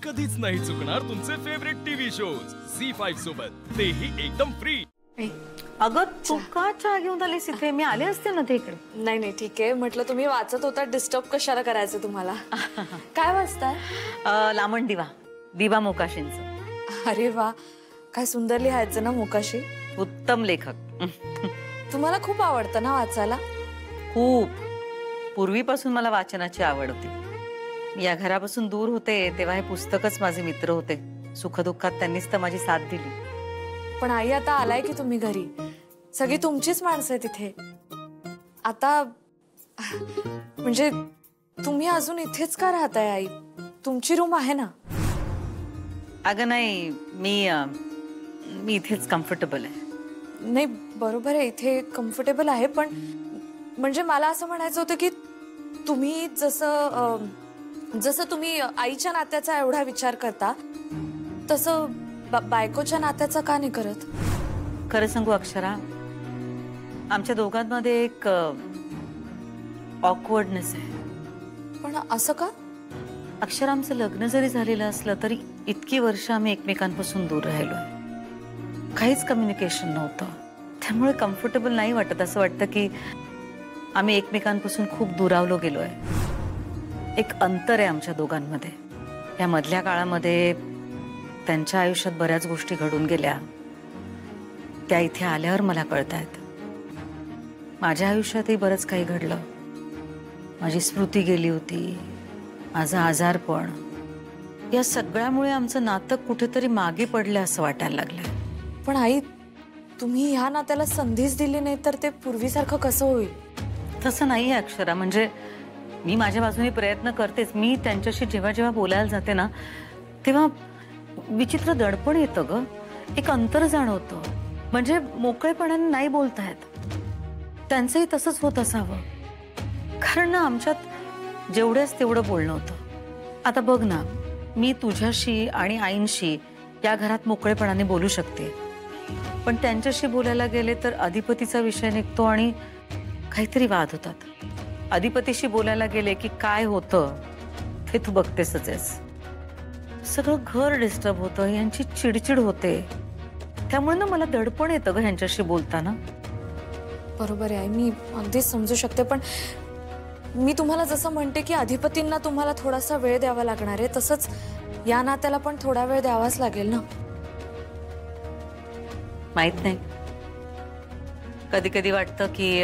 कधीच नाही चुकणार तुमचे फेवरेट टीव्ही शोज झी5 सोबत, तेही एकदम फ्री। अगं तू का चहा घेऊन आलीस इथे? मी आले असते ना ते इकडे। नाही नाही ठीक आहे, म्हटलं तुम्ही वाचत होता, डिस्टर्ब कशाला करायचं तुम्हाला। काय वाचताय? लामण दिवा, दिवा मोकाशींचं। अरे वा, काय सुंदर लिहायचं ना मोकाशी। उत्तम लेखक। तुम्हाला खूप आवडतं ना वाचायला? खूप, पूर्वीपासून मला वाचनाची आवड होती। मी या घरापासून दूर होते तेव्हा हे पुस्तकच माझे मित्र होते। सुखदुःखात त्यांनीच तर माझी साथ दिली। पण आई, आता आलाय की तुम्ही घरी, सगळी तुमचीच माणसं आहेत इथे। आता म्हणजे तुम्ही अजून इथेच का राहताय आई? तुमची रूम आहे ना? अगं नाही, मी इथेच कम्फर्टेबल आहे। नाही बरोबर आहे, इथे कम्फर्टेबल आहे, पण म्हणजे मला असं म्हणायचं होतं की तुम्ही जसं तुम्ही आईच्या नात्याचा एवढा विचार करता, तसं बायकोच्या नात्याचा का नाही करत? खरं सांगू अक्षरा, आमच्या दोघांमध्ये एक ऑकवर्डनेस आहे। पण असं का? अक्षरा, आमचं लग्न जरी झालेलं असलं तरी इतकी वर्ष आम्ही एकमेकांपासून दूर राहिलोय। काहीच कम्युनिकेशन नव्हतं, त्यामुळे कम्फर्टेबल नाही वाटत। असं वाटतं की आम्ही एकमेकांपासून खूप दुरावलो गेलोय। एक अंतर आहे आमच्या दोघांमध्ये। या मधल्या काळामध्ये त्यांच्या आयुष्यात बऱ्याच गोष्टी घडून गेल्या, त्या इथे आल्यावर मला कळतायत। माझ्या आयुष्यातही बरंच काही घडलं। माझी स्मृती गेली होती, माझं आजारपण, या सगळ्यामुळे आमचं नातं कुठेतरी मागे पडलं असं वाटायला लागलंय। पण आई, तुम्ही ह्या नात्याला संधीच दिली नाही तर ते पूर्वीसारखं कसं होईल? तसं नाही आहे अक्षरा, म्हणजे मी माझ्या बाजूने प्रयत्न करतेच। मी त्यांच्याशी जेव्हा जेव्हा बोलायला जाते ना, तेव्हा विचित्र दडपण येतं ग, एक अंतर जाणवतं। म्हणजे मोकळेपणाने नाही बोलतायत। त्यांचंही तसंच होत असावं, कारण ना आमच्यात जेवढ्याच तेवढं बोलणं होतं। आता बघ ना, मी तुझ्याशी आणि आईंशी या घरात मोकळेपणाने बोलू शकते, पण त्यांच्याशी बोलायला गेले तर अधिपतीचा विषय निघतो आणि काहीतरी वाद होतात। अधिपतीशी बोलायला गेले की काय होतं ते तू बघतेसच आहेस। सगळं घर डिस्टर्ब होतं, यांची चिडचिड होते, त्यामुळे ना मला दडपण येतं ग ह्यांच्याशी बोलताना। बरोबर आहे, मी अगदीच समजू शकते, पण मी तुम्हाला जसं म्हणते की अधिपतींना तुम्हाला थोडासा वेळ द्यावा लागणार आहे, तसंच या नात्याला पण थोडा वेळ द्यावाच लागेल ना। माहित नाही, कधी कधी वाटतं की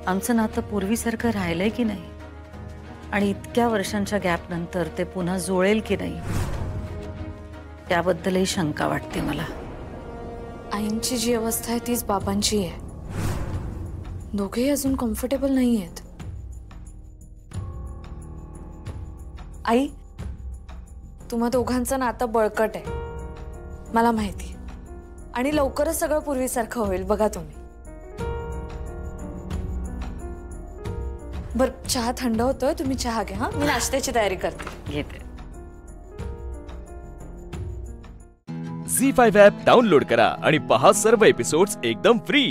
आमचं नातं पूर्वीसारखं राहिलंय की नाही, आणि इतक्या वर्षांच्या गॅप नंतर ते पुन्हा जुळेल की नाही, त्याबद्दलही शंका वाटते मला। आईंची जी अवस्था आहे तीच बाबांची आहे, दोघेही अजून कम्फर्टेबल नाही आहेत। आई, तुम्हा दोघांचं नातं बळकट आहे, मला माहिती, आणि लवकरच सगळं पूर्वीसारखं होईल, बघा तुम्ही। बर, चहा थंड होतोय, तुम्ही चहा घ्या, हा मी नाश्त्याची तयारी करते। घेते। झी5 ॲप डाउनलोड करा आणि पहा सर्व एपिसोड्स एकदम फ्री।